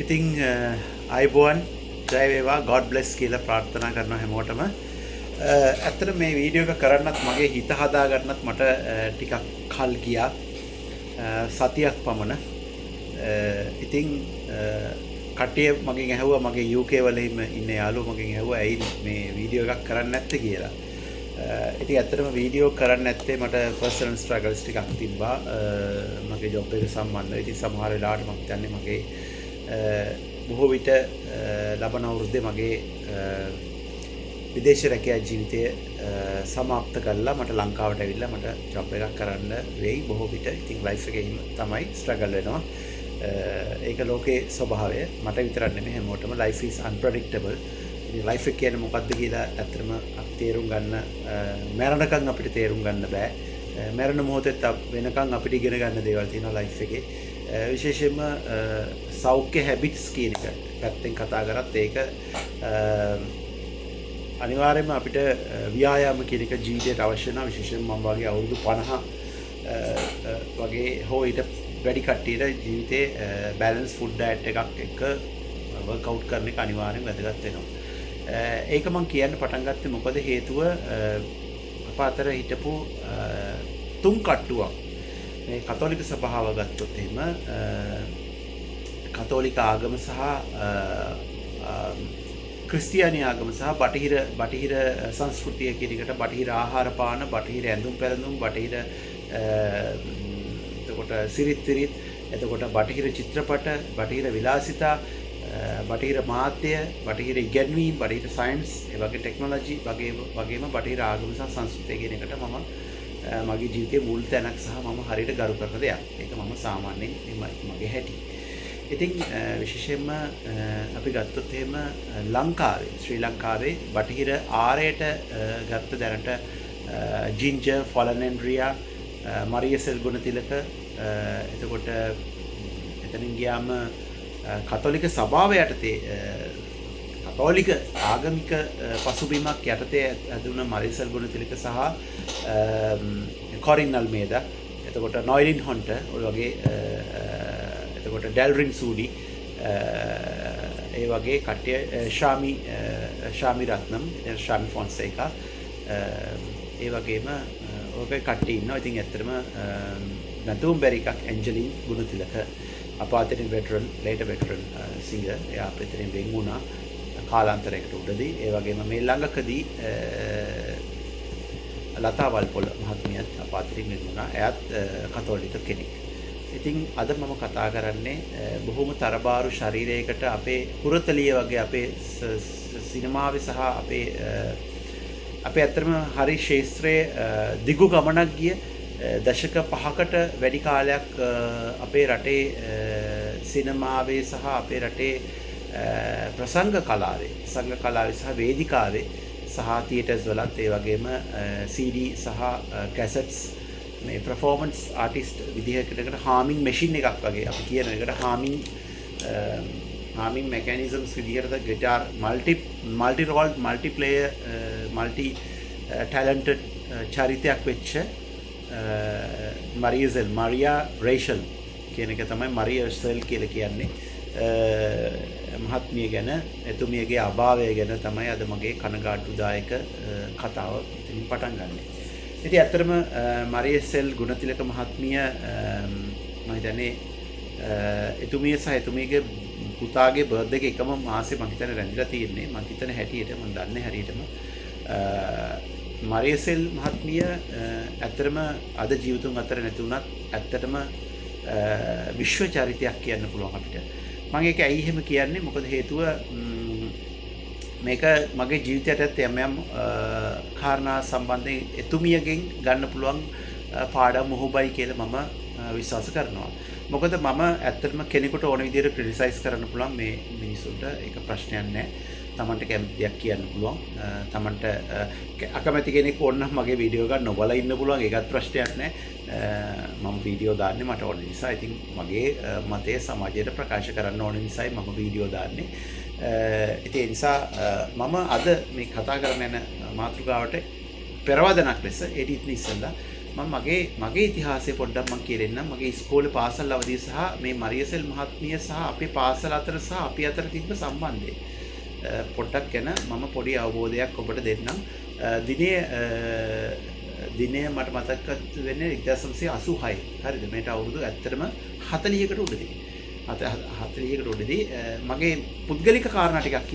ඉතිං අයිබෝන් ජයවේවා ගොඩ් බ්ලෙස් කියලා ප්‍රාර්ථනා කරන හැමෝටම ඇත්තට මේ වීඩියෝ එක කරන්නත් මගේ හිත හදාගන්නත් මට ටිකක් කල් ගියා සතියක් පමණ ඉතිං කට්ටිය මගෙන් ඇහුවා මගේ UK වලම ඉන්න යාළුවෝ මගෙන් ඇහුවා ඇයි මේ වීඩියෝ එකක් කරන්න නැත්තේ කියලා. ඉතින් ඇත්තටම වීඩියෝ කරන්න නැත්තේ මට පර්සනල් ස්ට්‍රගල්ස් ටිකක් තිබ්බා මගේ ජොබ් එක සම්බන්ධව. ඉතින් සමහර වෙලාවට මම හිතන්නේ මගේ බොහෝ විට ලබන අවුරුද්දේ මගේ විදේශ රැකියා ජීවිතය සමාප්ත කරලා මට ලංකාවට ඇවිල්ලා මට ජොබ් එකක් කරන්න වෙයි බොහෝ විට. ඉතින් ලයිෆ් එකේ තමයි ස්ට්‍රගල් වෙනවා. ඒක ලෝකේ ස්වභාවය. මට විතරක් නෙමෙයි හැමෝටම life is unpredictable. ඉතින් life එක කියන්නේ මොකක්ද කියලා ඇත්තටම අපි තේරුම් ගන්න මරණකම් අපිට තේරුම් ගන්න බෑ. මරණ මොහොතේත් වෙනකම් අපිට ඉගෙන ගන්න දේවල් තියෙනවා life එකේ. විශේෂයෙන්ම සෞඛ්‍ය හැබිට්ස් කියන එක පැත්තෙන් කතා කරත් ඒක අනිවාර්යයෙන්ම අපිට ව්‍යායාම කියන එක ජීවිතයට අවශ්‍ය වෙනවා. විශේෂයෙන්ම මම වගේ අවුරුදු 50 වගේ හෝ ඊට වැඩි කට්ටියට ජීවිතේ බැලන්ස් ෆුඩ් ඩයට් එකක් එක්ක වර්ක්අවුට් කරන එක අනිවාර්යෙන් වැදගත් වෙනවා. ඒක මම කියන්න පටන් ගත්තේ මොකද හේතුව අප අතර හිටපු තුන් කට්ටුවක් මේ කතෝලික සභාව ගත්තොත් එහෙම කතෝලික ආගම සහ ක්‍රිස්තියානි ආගම සහ බටහිර සංස්කෘතිය කියන එකට බටහිර ආහාර පාන, බටහිර ඇඳුම් පැළඳුම්, බටහිර එතකොට සිරිත් විරිත්, එතකොට බටහිර චිත්‍රපට, බටහිර විලාසිතා, බටහිර මාධ්‍ය, බටහිර ඉගැන්වීම්, බටහිර සයන්ස්, ඒ වගේ ටෙක්නොලොජි වගේම බටහිර ආගම සහ සංස්කෘතිය කියන එකට මම මගේ ජීවිතයේ මුල් තැනක් සහ මම හරියට ගරු කරන දෙයක්. ඒක මම සාමාන්‍යයෙන් මගේ හැටි. ඉතින් විශේෂයෙන්ම අපි ගත්තොත් එහෙම ලංකාවේ ශ්‍රී ලංකාවේ බටහිර ආරයට ගත්ත දැනට ජින්ජර්, ෆොලනෙන්ඩ්‍රියා, මරියසෙල් ගුණතිලක, එතකොට එතනින් ගියාම කතෝලික සභාව යටතේ කතෝලික ආගමික පසුබිමක් යටතේ ඇදුන මරියසෙල් ගුණතිලක සහ කොරින් අල්මේදා, එතකොට නොයිලින් හොන්ට ඔය වගේ එතකොට ඩැල්රින් සූඩි ඒ වගේ කට්ටිය ශාමි රත්නම්, ශාමි ෆොන්සේකා ඒ වගේම ඔය කට්ටිය ඉන්නවා. ඉතින් ඇත්තටම නැතුම් බැරි එකක් ඇන්ජලින් ගුණතිලක අප අතරින් වෙටරන් සිංගර්. එයා අපිට වෙන් වුණා කාලාන්තරයකට උඩදී. ඒ වගේම මේ ළඟකදී ලතා වල්පොල මහත්මියත් අප අතරින් වෙන් වුණා. එයාත් කතෝලික කෙනෙක්. ඉතින් අද මම කතා කරන්නේ බොහොම තරබාරු ශරීරයකට අපේ පුරතලිය වගේ අපේ සිනමාවේ සහ අපේ ඇත්තටම හරි ශාස්ත්‍රයේ දිගු ගමනක් ගිය දශක 5කට වැඩි කාලයක් අපේ රටේ සිනමාවේ සහ අපේ රටේ ප්‍රසංග කලාවේ සහ වේදිකාවේ සහ තියටර්ස් වලත් ඒ වගේම CD සහ කැසට්ස් මේ පර්ෆෝමන්ස් ආටිස්ට් විදිහකට හාමින් මැෂින් එකක් වගේ අපි කියන එකට හාමින් මෙකැනිසම්ස් විදිහට guitar multi role multi player multi talented චරිතයක් වෙච්ච මරියා රේෂල් කියන එක තමයි මරියසෙල් කියලා කියන්නේ. මහත්මිය ගැන, එතුමියගේ අභාවය ගැන තමයි අද මගේ කනගාටුදායක කතාව ඉතින් පටන් ගන්නෙ. ඉතින් ඇත්තටම මරියසෙල් ගුණතිලක මහත්මිය මම හිතන්නේ එතුමිය සහ එතුමියගේ පුතාගේ බර්ත්ඩේ එක එකම මාසේ මම හිතන්නේ රැඳිලා තියෙන්නේ. මම හිතන හැටියට මම දන්නේ හැටියටම මරියසෙල් මහත්මිය ඇත්තටම අද ජීවිතුන් අතර නැති වුණත් ඇත්තටම විශ්ව චරිතයක් කියන්න පුළුවන් අපිට. මම ඒක ඇයි එහෙම කියන්නේ? මොකද හේතුව මේක මගේ ජීවිතයටත් යම් කාරණා සම්බන්ධයෙන් එතුමියගෙන් ගන්න පුළුවන් පාඩම් මොහොබයි කියලා මම විශ්වාස කරනවා. මොකද මම ඇත්තටම කෙනෙකුට ඕන විදිහට ක්‍රිටිසයිස් කරන්න පුළුවන් මේ මිනිස්සුන්ට. ඒක ප්‍රශ්නයක් නෑ. තමන්ට කැමති දෙයක් කියන්න පුළුවන්. තමන්ට අකමැති කෙනෙක් ඕනනම් මගේ වීඩියෝ එක නොබලා ඉන්න පුළුවන්. ඒකත් ප්‍රශ්නයක් නෑ. මම වීඩියෝ දාන්නේ මට ඕන නිසා. ඉතින් මගේ මතය සමාජයට ප්‍රකාශ කරන්න ඕන නිසායි මම වීඩියෝ දාන්නේ. ඉතින් ඒ නිසා මම අද මේ කතා කරන යන මාතෘකාවට පෙරවදනක් ලෙස එඩිට් ඉස්සෙල්ලා මගේ ඉතිහාසය පොඩ්ඩක් මම කියන්නම්. මගේ ඉස්කෝලේ පාසල් අවධිය සහ මේ මරියසෙල් මහත්මිය සහ අපේ පාසල අතර සහ අපි අතර තිබ්බ සම්බන්ධය පොඩ්ඩක් ගැන මම පොඩි අවබෝධයක් ඔබට දෙන්නම්. දිනය මට මතක වෙන්නේ 1986. හරිද? මේට අවුරුදු ඇත්තටම 40කට උඩදී. 40කට උඩදී මගේ පුද්ගලික කාරණා ටිකක්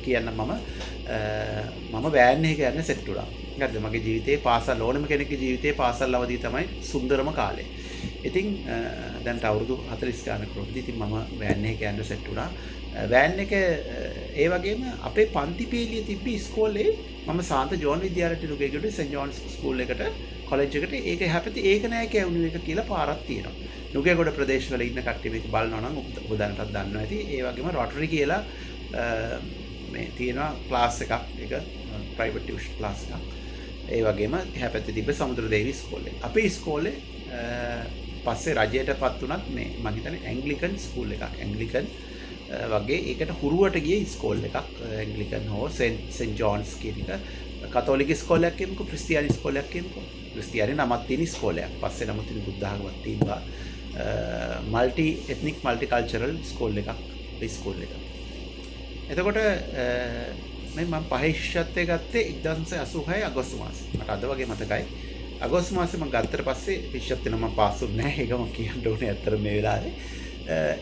කියන්න මම වෑන් එකක යන්න සෙට් වුණා. හරිද? මගේ ජීවිතේ පාසල් ඕනම කෙනෙක්ගේ ජීවිතේ පාසල් අවධිය තමයි සුන්දරම කාලේ. ඉතින් දැන් අවුරුදු 40 ගානකට උඩදී ඉතින් මම වෑන් එකක යන්න සෙට් වුණා. වෑන් එක ඒ වගේම අපේ පන්ති පේලිය තිබ්බ ඉස්කෝලේ මම සාන්ත ජෝන් විද්‍යාලයට නුගේගොඩ සෙන්ට් ජෝන්ස් ස්කූල් එකට කොලෙජ් එකට ඒක හැපැති ඒක නෑ කැවුණු එක කියලා පාරක් තියෙනවා. නුගේගොඩ ප්‍රදේශවල ඉන්න කට්ටිය මේක බලනවා නම් ඔබ දැනටත් දන්නවා ඇති. ඒ වගේම රොටරි කියලා මේ තියෙනවා ක්ලාස් එකක්. ඒක ප්‍රයිවට් ටියුෂන් ක්ලාස් එකක්. ඒ වගේම හැපැති තිබ්බ සමුද්‍රදේවි ඉස්කෝලේ. අපේ ඉස්කෝලේ පස්සේ රජයටපත් වුණත් මේ මම හිතන්නේ ඇන්ග්ලිකන් ස්කූල් එකක්. ඇන්ග්ලිකන් වගේ ඒකට හුරුවට ගිය ඉස්කෝල් එකක්. ඇන්ග්ලිකන් හෝ සෙන්ට් ජෝන්ස් කියන එක කතෝලික ඉස්කෝලයක් කියමුකෝ, ක්‍රිස්තියානි ඉස්කෝලයක් කියමුකෝ. ක්‍රිස්තියානි නමක් තියෙන ඉස්කෝලයක්. පස්සේ නම තියෙන බුද්ධ ආගමක් තියෙනවා. මල්ටි එත්නික් මල්ටි කල්චරල් ස්කෝල් එකක් ඉස්කෝල් එක. එතකොට මම පහේ ශිෂ්‍යත්වයේ ගත්තේ 1986 අගෝස්තු මාසේ. මට අද වගේ මතකයි. අගෝස්තු මාසේ මම ගත්තට පස්සේ ශිෂ්‍යත්වෙ නම් මම පාස් වුනේ නැහැ. ඒක මම කියන්න ඕනේ අතර මේ වෙලාවේ.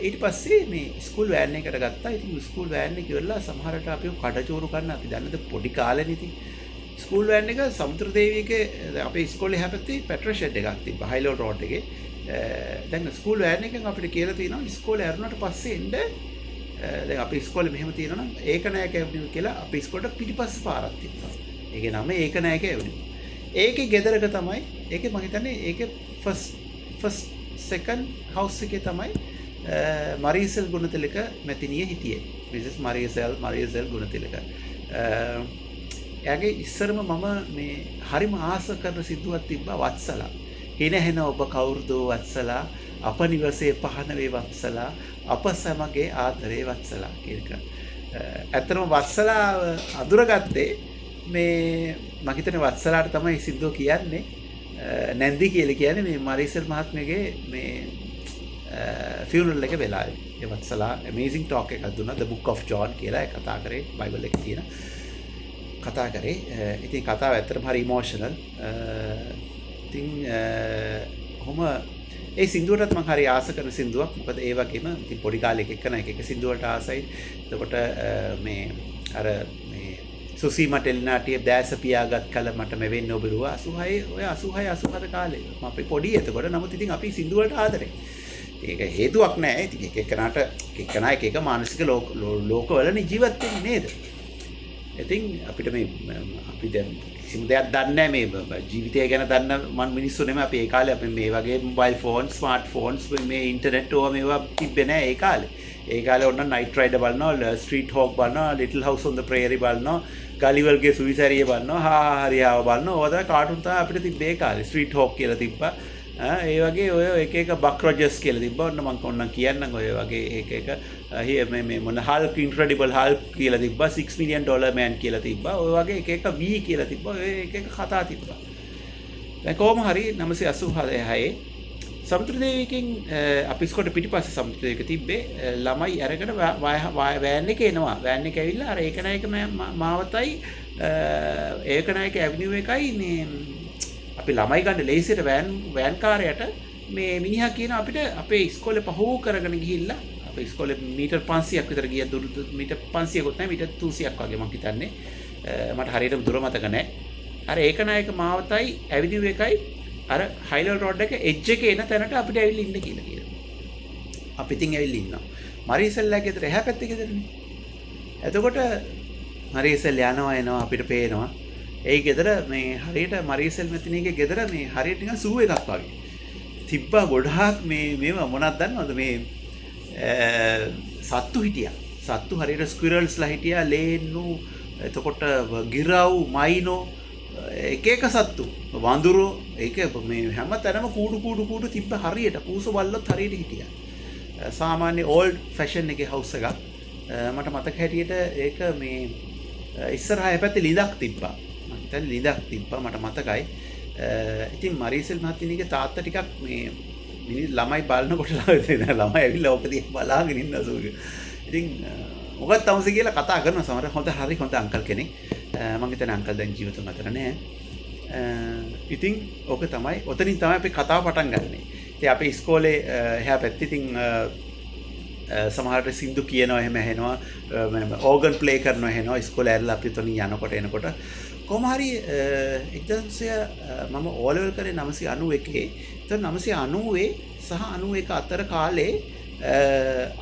ඊට පස්සේ මේ ස්කූල් වෑන් එකකට ගත්තා. ඉතින් ස්කූල් වෑන් එක ඉවරලා සමහරට අපිව කඩචෝරු කරන්න අපි දන්නද පොඩි කාලෙනේ ඉතින්. ස්කූල් වෑන් එක සමුද්‍රදේවියගේ අපේ ඉස්කෝලේ හැපැත්තේ පෙට්‍රල් ෂෙඩ් එකක් තිබ්බා හයිලෝ රෝඩ් එකේ. දැන් ස්කූල් වෑන් එකෙන් අපිට කියලා තියෙනවා ඉස්කෝලේ ඇරුණාට පස්සේ එන්න දැන් අපේ ඉස්කෝලේ මෙහෙම තියෙනවා නම් ඒකනායක ඇවිනියු කියලා අපේ ඉස්කෝලේට පිටිපස්සේ පාරක් තිබ්බා. ඒකේ නම ඒකනායක ඇවිනියු. ඒකේ ගෙදරක තමයි ඒකේ මම හිතන්නේ ඒකේ ෆස්ට් සෙකන්ඩ් හවුස් එකේ තමයි මරීසල් ගුණතිලක මැතිනිය හිටියේ. මිසස් මරීසල් ගුණතිලක. එයාගේ ඉස්සරම මම මේ හරිම ආස කරන සිද්ධුවක් තිබ්බා වත්සලා. හිනහෙන ඔබ කවුරුද වත්සලා? අප නිවසේ පහන වේ වත්සලා. අප සමගේ ආදරේ වත්සලා කියන එක. ඇත්තටම වත්සලා අඳුරගත්තේ මේ මම හිතන්නේ වත්සලාට තමයි සිද්ධුව කියන්නේ. නැන්දි කියලා කියන්නේ මේ මරීසල් මහත්මියගේ මේ ෆියුනරල් එක වෙලාවේ. ඒ වත්සලා ඇමේසින් ටෝක් එකක් දුන්නා. The Book of John කියලා කතා කරේ බයිබල් එකේ තියෙන කතා කරේ. ඉතින් කතාව ඇත්තටම හරි ඉමෝෂනල්. ඉතින් කොහොම ඒ සින්දුවටත් මම හරි ආස කරන සින්දුවක්. මොකද ඒ වගේම ඉතින් පොඩි කාලේ එක එක සින්දුවලට ආසයි. එතකොට මේ අර මේ සුසී මටෙල්නාටිය දැස පියාගත් කල මට මෙවෙන්න ඔබරුව 86 ඔය 86 87 කාලේ. මම අපි පොඩි එතකොට නමුත් ඉතින් අපි සින්දුවලට ආදරේ. ඒක හේතුවක් නෑ. ඉතින් එකනා එක මානසික ලෝකවලනේ ජීවත් වෙන්නේ නේද? ඉතින් අපිට මේ අපි දැන් කිසිම දෙයක් දන්නේ නැහැ මේ ජීවිතය ගැන දන්න මිනිස්සු නෙමෙයි අපි ඒ කාලේ අපි මේ වගේ මොබයිල් ෆෝන් ස්මාර්ට් ෆෝන්ස් මේ ඉන්ටර්නෙට් ඕවා මේවා තිබ්බේ නැහැ ඒ කාලේ. ඒ කාලේ ඔන්න නයිට් රයිඩර් බලනවා, ස්ට්‍රීට් හොක් බලනවා, ලිටල් හවුස් ඔන් ද ප්‍රේරි බලනවා, ගලිවර්ගේ සුවිසැරිය බලනවා, හරියාව බලනවා. ඕවා තමයි කාටුන් තමයි අපිට තිබ්බේ ඒ කාලේ. ස්ට්‍රීට් හොක් කියලා තිබ්බා. ඒ වගේ ඔය එක බක් රොජර්ස් කියලා තිබ්බා. ඔන්න මම කියන්නම් ඔය වගේ එක මේ මොන හල්ක් ඉන්ක්‍රෙඩිබල් හල්ක් කියලා තිබ්බා. $6 million man කියලා තිබ්බා. ඔය වගේ එක V කියලා තිබ්බා. ඔය එක කතා තිබ්බා. දැන් කොහොම හරි 986 සමුද්‍රදේවියකින් අපි ඉස්කෝලේ පිටිපස්සේ සමුද්‍රදේවියක තිබ්බේ ළමයි අරගෙන වෑන් එක එනවා. වෑන් එක ඇවිල්ලා අර ඒකනායක මාවතයි ඒකනායක ඇවිනියු එකයි මේ අපි ළමයි ගන්න ලේසියට වෑන් කාර්යයට මේ මිනිහා කියන අපිට අපේ ඉස්කෝලේ පහු කරගෙන ගිහිල්ලා අපේ ඉස්කෝලේ මීටර් 500ක් විතර ගිය දුර මීටර් 500ක්වත් නැහැ මීටර් 300ක් වගේ මම හිතන්නේ මට හරියට දුර මතක නැහැ අර ඒකනායක මාවතයි ඇවිනියු එකයි අර හයිලල් රෝඩ් එක එජ් එකේ එන තැනට අපිට ඇවිල්ලා ඉන්න කියලා කියනවා. අපි ඉතින් ඇවිල්ලා ඉන්නවා. මරීසල්ලා ගෙදර එහා පැත්තේ ගෙදරනේ. එතකොට මරීසල් යනවා එනවා අපිට පේනවා. ඒ ගෙදර මේ හරියට මරීසල් මෙතනීගේ ගෙදර මේ හරියට නිකන් සූ එකක් වගේ. තිබ්බා ගොඩාක් මේවා මොනවද දන්නවද මේ සත්තු හිටියා. සත්තු හරියට ස්ක්විරල්ස්ලා හිටියා, ලේන්නු, එතකොට ගිරව්, මයිනෝ එක සත්තු වඳුරු ඒක මේ හැම තැනම කූඩු තිබ්බ හරියට පූස බල්ලොත් හරියට හිටියා. සාමාන්‍ය ඕල්ඩ් ෆැෂන් එකේ හවුස් එකක්. මට මතක හැටියට ඒක මේ ඉස්සරහා පැත්තේ ලිඳක් තිබ්බා. මම හිතන්නේ ලිඳක් තිබ්බා මට මතකයි. ඉතින් මරීසල් මහත්මියගේ තාත්තා ටිකක් මේ ළමයි බලනකොට ළමයි ඇවිල්ලා ඕක දිහා බලාගෙන ඉන්න අසෝක. ඉතින් මොකක්ද තමස කියලා කතා කරන සමහර හරි හොඳ අංකල් කෙනෙක්. මම හිතන්නේ අංකල් දැන් ජීවිතුන් අතර නෑ. ඉතින් ඕක තමයි ඔතනින් තමයි අපි කතාව පටන් ගන්නෙ. ඉතින් අපි ඉස්කෝලේ එහා පැත්තේ ඉතින් සමහරට සින්දු කියනවා එහෙම ඇහෙනවා ඕගන් ප්ලේ කරනවා ඇහෙනවා ඉස්කෝලේ ඇරලා අපි උතනින් යනකොට එනකොට කොහොම හරි 1900 මම O level කරේ 991. ඒතර 990 සහ 91 අතර කාලේ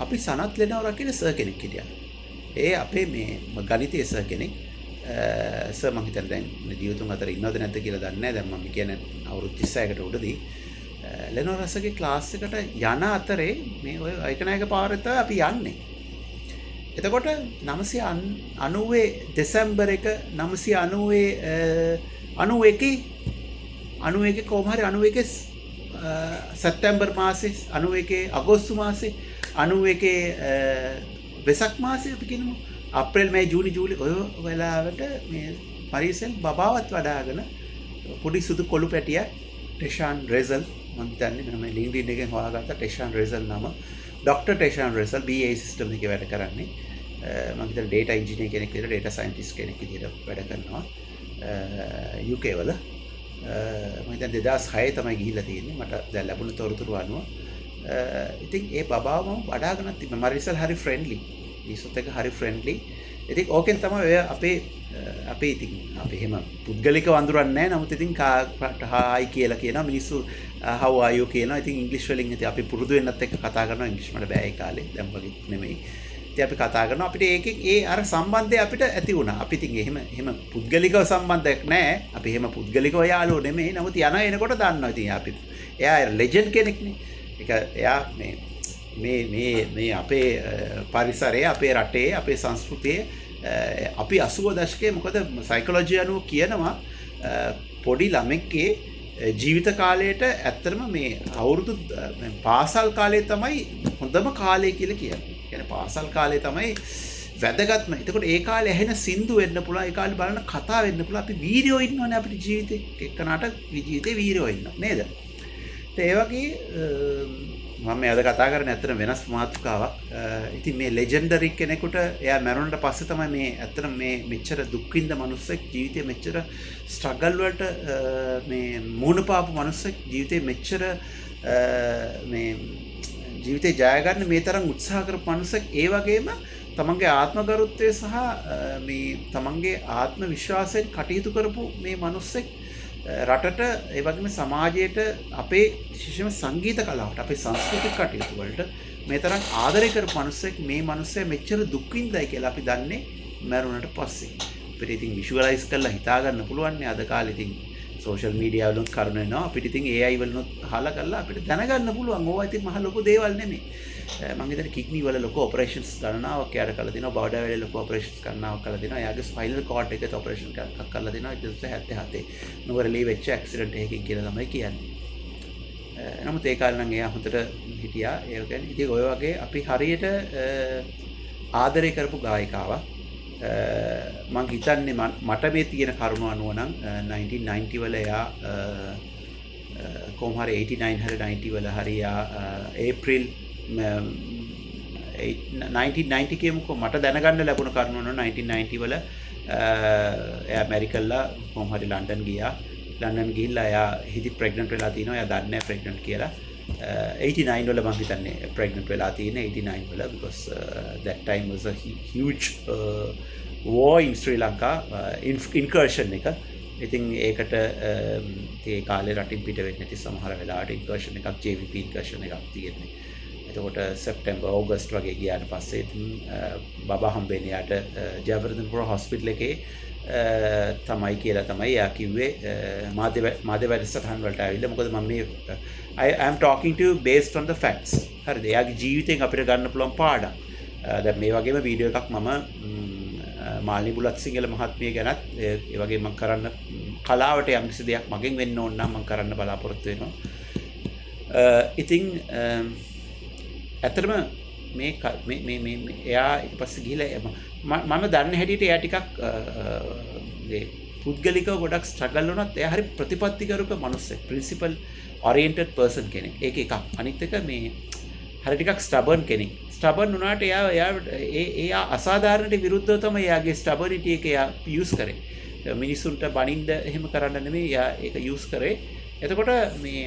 අපි සනත් ලෙනවර කියන සර් කෙනෙක් හිටියා. ඒ අපේ මේ ගණිතයේ සර් කෙනෙක්. සර් මම හිතන්නේ දැන් ජීවිතුන් අතර ඉන්නවද නැද්ද කියලා දන්නේ නැහැ. දැන් මම කියන්නේ අවුරුදු 36කට උඩදී ලෙනෝරසගේ ක්ලාස් එකට යන අතරේ මේ ඔය ඒකනායක පාරෙත් අපි යන්නේ. එතකොට 990 දෙසැම්බර් 91 කොහොම හරි 91 සැප්තැම්බර් මාසේ 91 අගෝස්තු මාසේ 91 වෙසක් මාසේ අපි කියමු අප්‍රේල් මේ ජූනි ජූලි ඔය වෙලාවට මේ පරිසල් බබාවත් වඩාගෙන පොඩි සුදු කොළු පැටියක් ටෙෂාන් රෙසල් මම දන්නේ මම ලින්ක්ඩින් එකෙන් හොයාගත්ත ටෙෂාන් රෙසල් නම ඩොක්ටර් ටෙෂාන් රෙසල් BA සිස්ටම් එකේ වැඩ කරන්නේ මම හිතන්නේ ඩේටා ඉන්ජිනියර් කෙනෙක් විදිහට ඩේටා සයන්ටිස්ට් කෙනෙක් විදිහට වැඩ කරනවා UK වල මම හිතන්නේ 2006 තමයි ගිහිල්ලා තියෙන්නේ මට දැන් ලැබුණ තොරතුරු අනුව ඉතින් ඒ බබාව මම වඩාගෙනත් තිබ්බා මරිසල් හරි ෆ්‍රෙන්ඩ්ලි ඊසොත් එක හරි ෆ්‍රෙන්ඩ්ලි ඉතින් ඕකෙන් තමයි ඔය අපේ ඉතින් අපි එහෙම පුද්ගලිකව අඳුරන්නේ නැහැ නමුත් ඉතින් හායි කියලා කියනවා මිනිස්සු how are you කියනවා ඉතින් ඉංග්‍රීසි වලින් ඉතින් අපි පුරුදු වෙන්නත් එක්ක කතා කරනවා ඉංග්‍රීසි මට බෑ ඒ කාලේ දැන් වගේ නෙමෙයි ඉතින් අපි කතා කරනවා අපිට ඒකෙන් ඒ අර සම්බන්ධය අපිට ඇති වුණා අපි ඉතින් එහෙම පුද්ගලිකව සම්බන්ධයක් නැහැ අපි එහෙම පුද්ගලිකව යාළුවෝ නෙමෙයි නමුත් යන එනකොට දන්නවා ඉතින් අපි එයා ලෙජන්ඩ් කෙනෙක්නේ ඒක එයා මේ අපේ පරිසරය අපේ රටේ අපේ සංස්කෘතියේ අපි 80 දශකයේ මොකද සයිකොලොජි අනුව කියනවා පොඩි ළමෙක්ගේ ජීවිත කාලයට ඇත්තටම මේ අවුරුදු පාසල් කාලය තමයි හොඳම කාලය කියලා කියන්නේ. කියන්නේ පාසල් කාලය තමයි වැදගත්ම. එතකොට ඒ කාලේ ඇහෙන සින්දු වෙන්න පුළුවන්, ඒ කාලේ බලන කතා වෙන්න පුළුවන්. අපි වීඩියෝ ඉන්නවනේ අපේ ජීවිතේ. එක්කනට ජීවිතේ වීඩියෝ ඉන්නවා නේද? ඒ වගේ මම අද කතා කරන්නේ ඇත්තටම වෙනස් මාතෘකාවක්. ඉතින් මේ ලෙජෙන්ඩරි කෙනෙකුට එයා මැරුණට පස්සේ තමයි මේ ඇත්තටම මේ මෙච්චර දුක් විඳ මිනිස්සෙක් ජීවිතේ මෙච්චර ස්ට්‍රගල් වලට මේ මුහුණ පාපු මිනිස්සෙක් ජීවිතේ මෙච්චර මේ ජීවිතේ ජය ගන්න මේ තරම් උත්සාහ කරපු මිනිස්සෙක් ඒ වගේම තමන්ගේ ආත්මගරුත්වය සහ මේ තමන්ගේ ආත්ම විශ්වාසයෙන් කටයුතු කරපු මේ මිනිස්සෙක් රටට ඒ වගේම සමාජයට අපේ විශේෂම සංගීත කලාවට අපේ සංස්කෘතික කටයුතු වලට මේ තරම් ආදරය කරපු මිනිස්සෙක් මේ මිනිස්සයා මෙච්චර දුක් විඳයි කියලා අපි දන්නේ මරුණට පස්සේ. අපිට ඉතින් විෂුවලයිස් කරලා හිතා ගන්න පුළුවන් නේ අද කාලේ ඉතින් සෝෂල් මීඩියා වලින් කරුණ වෙනවා අපිට ඉතින් AI වලිනුත් අහලා කරලා අපිට දැනගන්න පුළුවන්. ඕවා ඉතින් මහ ලොකු දේවල් නෙමෙයි. මම හිතන්නේ කිඩ්නි වල ලොකු ඔපරේෂන්ස් ගණනාවක් යාර කරලා දෙනවා. බවඩා වල ලොකු ඔපරේෂන්ස් ගණනාවක් කරලා දෙනවා. යාගේ ස්පයිනල් කෝඩ් එකේ ඔපරේෂන් එකක් කරලා දෙනවා 1977. නුවරඑළිය වෙච්ච ඇක්සිඩන්ට් එකකින් කියලා තමයි කියන්නේ. නමුත් ඒ කාලේ නම් එයා හොඳට හිටියා. ඒ කියන්නේ ඉතින් ඔය වගේ අපි හරියට ආදරය කරපු ගායිකාවක්. මං හිතන්නේ මට මේ තියෙන කරුණ අනුව නම් 1990 වල එයා කොහොම හරි 89 හරි 90 වල හරි ඒප්‍රිල් 1990 කියමුකෝ මට දැනගන්න ලැබුණ කරුණ අනුව 1990 වල එයා ඇමරිකල්ලා කොහොම හරි ලන්ඩන් ගියා. ලන්ඩන් ගිහිල්ලා එයා හිටි ප්‍රෙග්නන්ට් වෙලා තිනවා. එයා දන්නේ නැහැ ප්‍රෙග්නන්ට් කියලා. 89 වල මම හිතන්නේ ප්‍රෙග්නන්ට් වෙලා තියෙන්නේ 89 වල because that time was a huge war in Sri Lanka incursion එක. ඉතින් ඒකට ඒ කාලේ රටින් පිට වෙන්නේ නැති සමහර වෙලාවට incursion එකක් JVP incursion එකක් තියෙන්නේ. එතකොට සැප්තැම්බර් ඕගස්ට් වගේ ගියාට පස්සේ බබා හම්බෙන්නේ යාට ජයවර්ධනපුර හොස්පිටල් එකේ තමයි කියලා තමයි යා කිව්වේ මාධ්‍ය වැඩසටහන් වලට ආවිල්ලා. මොකද මම මේ I am talking to you based on the facts. හරිද? එයාගේ ජීවිතයෙන් අපිට ගන්න පුළුවන් පාඩම්. දැන් මේ වගේම වීඩියෝ එකක් මම මාලිනී බුලත් සිංහල මහත්මිය ගැනත් ඒ වගේ මම කරන්න කලාවට යම්කිසි දෙයක් මගෙන් වෙන්න ඕන නම් මම කරන්න බලාපොරොත්තු වෙනවා. ඉතින් ඇත්තටම මේ එයා ඊට පස්සේ ගිහලා මම දන්න හැටියට එයා ටිකක් පුද්ගලිකව ගොඩක් ස්ට්‍රගල් වුණත් එයා හරි ප්‍රතිපත්තිකරුක මිනිස්සෙක්. ප්‍රින්සිපල් ඔරියන්ටඩ් පර්සන් කෙනෙක්. ඒක එකක්. අනිත් එක මේ හරි ටිකක් ස්ටබර්න් කෙනෙක්. ස්ටබර්න් වුණාට එයා අසාධාරණට විරුද්ධව තමයි එයාගේ ස්ටබර්නිටි එක එයා යූස් කරේ. මිනිසුන්ට බනින්න එහෙම කරන්න නෙමෙයි එයා ඒක යූස් කරේ. එතකොට මේ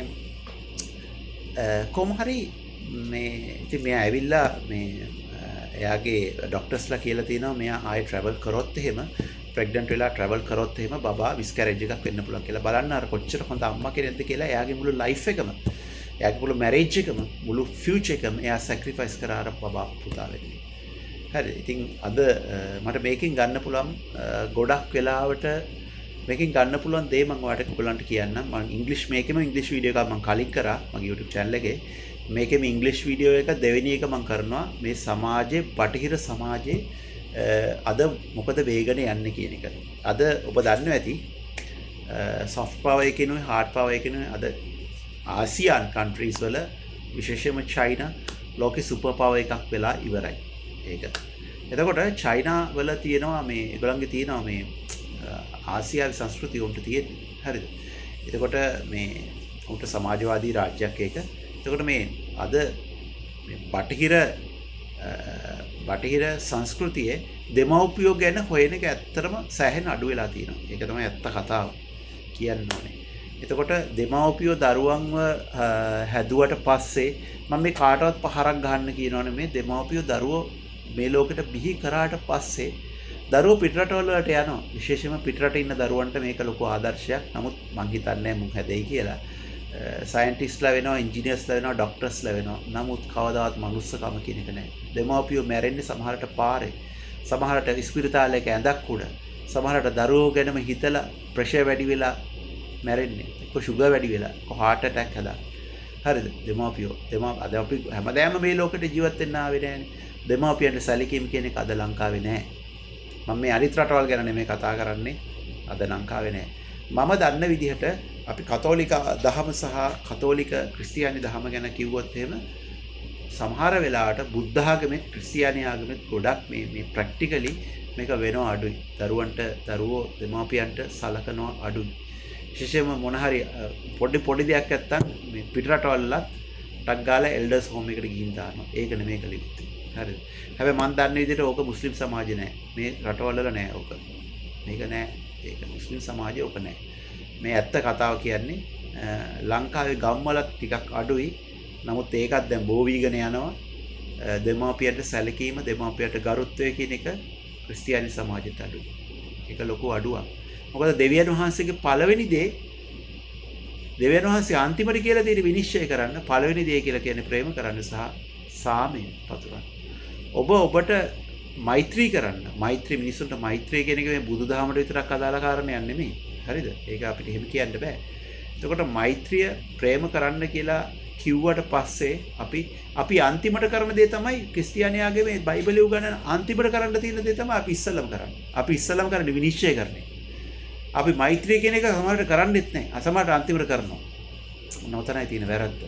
කොහොම හරි මේ ඉතින් මෙයා ඇවිල්ලා මේ එයාගේ ඩොක්ටර්ස්ලා කියලා තියෙනවා මෙයා ආයෙ ට්‍රැවල් කරොත් එහෙම ප්‍රෙග්නන්ට් වෙලා ට්‍රැවල් කරොත් එහෙම බබා මිස්කැරේජ් එකක් වෙන්න පුළුවන් කියලා. බලන්න අර කොච්චර හොඳ අම්මා කෙනෙක්ද කියලා. එයාගේ මුළු ලයිෆ් එකම එයාගේ මුළු මැරේජ් එකම මුළු ෆියුචර් එකම එයා සැක්‍රිෆයිස් කරා අර බබා පුතා වෙන්නේ. හරි. ඉතින් අද මට මේකෙන් ගන්න පුළුවන් ගොඩක් වෙලාවට මේකෙන් ගන්න පුළුවන් දේ මම ඔයාලට ඔයගලන්ට කියන්නම්. මම ඉංග්‍රීසි මේකෙම ඉංග්‍රීසි වීඩියෝ එකක් මම කලින් කරා මගේ YouTube channel එකේ. මේකෙම ඉංග්‍රීසි වීඩියෝ එක දෙවෙනි එක මම කරනවා මේ සමාජයේ බටහිර සමාජයේ අද මොකද වේගන යන්නේ කියන එක. අද ඔබ දන්නවා ඇති soft power එකේනොයි hard power එකේනොයි අද ආසියානු කන්ට්‍රීස් වල විශේෂයෙන්ම චයිනා ලෝකේ සුපර් පවර් එකක් වෙලා ඉවරයි. ඒක. එතකොට චයිනා වල තියෙනවා මේ ඒගොල්ලන්ගේ තියෙනවා මේ ආසියාවේ සංස්කෘතිය උන්ට තියෙන්නේ. හරිද? එතකොට මේ උන්ට සමාජවාදී රාජ්‍යයක් ඒක. එතකොට මේ අද මේ බටහිර සංස්කෘතියේ දෙමව්පියෝ ගැන හොයන එක ඇත්තටම සෑහෙන අඩු වෙලා තියෙනවා. ඒක තමයි ඇත්ත කතාව කියන්න ඕනේ. එතකොට දෙමව්පියෝ දරුවන්ව හැදුවට පස්සේ මම මේ කාටවත් පහරක් ගහන්න කියනවනේ මේ දෙමව්පියෝ දරුවෝ මේ ලෝකෙට බිහි කරාට පස්සේ දරුවෝ පිටරටවල වලට යනවා. විශේෂයෙන්ම පිටරට ඉන්න දරුවන්ට මේක ලොකු ආදර්ශයක්. නමුත් මං හිතන්නේ මුන් හැදෙයි කියලා. සයන්ටිස්ට්ලා වෙනවා, ඉන්ජිනියර්ස්ලා වෙනවා, ડોක්ටර්ස්ලා වෙනවා. නමුත් කවදාවත් මනුස්සකම කියන එක නැහැ. දෙමව්පියෝ මැරෙන්නේ සමහරට පාරේ. සමහරට ඉස්පිරිතාලයක ඇඳක් උඩ. සමහරට දරුවෝ ගැනම හිතලා ප්‍රෙෂර් වැඩි වෙලා මැරෙන්නේ. එක්ක ෂුගර් වැඩි වෙලා, එක්ක heart attack හදා. හරිද? දෙමව්පියෝ. අද අපි හැමදාම මේ ලෝකෙට ජීවත් වෙන්න ආවේ නැහැනේ. දෙමව්පියන්ට සැලකීම කියන එක අද ලංකාවේ නැහැ. මම මේ අනිත් රටවල් ගැන නෙමෙයි කතා කරන්නේ. අද ලංකාවේ නැහැ. මම දන්න විදිහට අපි කතෝලික දහම සහ කතෝලික ක්‍රිස්තියානි දහම ගැන කිව්වොත් එහෙම සමහර වෙලාවට බුද්ධ ආගමෙත් ක්‍රිස්තියානි ආගමෙත් ගොඩක් මේ ප්‍රැක්ටිකලි මේක වෙනව අඩුයි. දරුවෝ දෙමාපියන්ට සලකනවා අඩුයි. විශේෂයෙන්ම මොන හරි පොඩි දෙයක් නැත්තම් මේ පිටරටවලත් ටක් ගාලා එල්ඩර්ස් හෝම් එකට ගිහින් දානවා. ඒක නෙමෙයි කළ යුත්තේ. හරිද? හැබැයි මම දන්න විදිහට ඕක මුස්ලිම් සමාජේ නෑ. මේ රටවල නෑ ඕක. මේක නෑ. ඒක මුස්ලිම් සමාජයේ ඕක නෑ. මේ ඇත්ත කතාව කියන්නේ ලංකාවේ ගම්වලත් ටිකක් අඩුයි. නමුත් ඒකත් දැන් බෝ වීගෙන යනවා. දෙමාපියන්ට සැලකීම, දෙමාපියන්ට ගරුත්වය කියන එක ක්‍රිස්තියානි සමාජයට අඩුයි. ඒක ලොකු අඩුවක්. මොකද දෙවියන් වහන්සේගේ පළවෙනි දේ දෙවියන් වහන්සේ අන්තිමට කියලා තියෙන විනිශ්චය කරන්න පළවෙනි දේ කියලා කියන්නේ ප්‍රේම කරන්න සහ සාමය පතුරවන්න. ඔබට මෛත්‍රී කරන්න. මෛත්‍රී මිනිසුන්ට මෛත්‍රී කියන එක මේ බුදුදහමට විතරක් අදාළ කාරණයක් නෙමෙයි. හරිද? ඒක අපිට එහෙම කියන්න බෑ. එතකොට මෛත්‍රිය ප්‍රේම කරන්න කියලා කිව්වට පස්සේ අපි අන්තිමට කරන දේ තමයි ක්‍රිස්තියානියාගේ මේ බයිබලයේ උගන්වන අන්තිමට කරන්න තියෙන දේ තමයි අපි ඉස්සල්ලාම කරන්නේ. අපි ඉස්සල්ලාම කරන්නේ විනිශ්චය කරන්නේ. අපි මෛත්‍රිය කියන එක සමහරට කරන්නෙත් නැහැ. අසමහරට අන්තිමට කරනවා. නොතනයි තියෙන වැරද්ද.